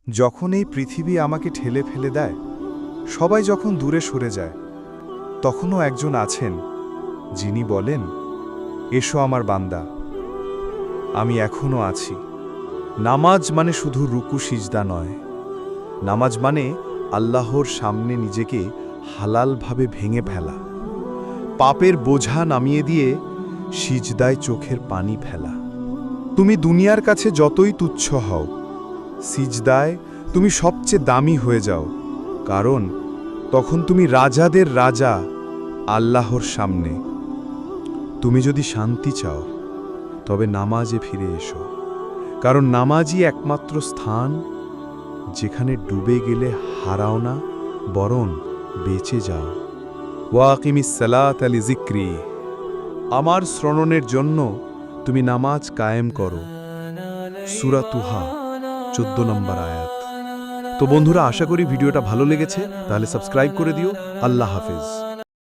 যখন এই পৃথিবী আমাকে ঠেলে ফেলে দেয়, সবাই যখন দূরে সরে যায়, তখনও একজন আছেন যিনি বলেন, এসো আমার বান্দা, আমি এখনো আছি। নামাজ মানে শুধু রুকু সিজদা নয়, নামাজ মানে আল্লাহর সামনে নিজেকে হালালভাবে ভেঙে ফেলা, পাপের বোঝা নামিয়ে দিয়ে সিজদায় চোখের পানি ফেলা। তুমি দুনিয়ার কাছে যতই তুচ্ছ হও, সিজদায় তুমি সবচেয়ে দামি হয়ে যাও, কারণ তখন তুমি রাজাদের রাজা আল্লাহর সামনে। তুমি যদি শান্তি চাও, তবে নামাজে ফিরে এসো, কারণ নামাজই একমাত্র স্থান যেখানে ডুবে গেলে হারাও না, বরং বেঁচে যাও। ওয়াকিমিস সালাত লিযিকরি, আমার স্মরণের জন্য তুমি নামাজ কায়েম করো। সূরা তুহা 14 নম্বর আয়াত। তো বন্ধুরা, আশা করি ভিডিওটা ভালো লেগেছে, তাহলে সাবস্ক্রাইব করে দিও। আল্লাহ হাফেজ।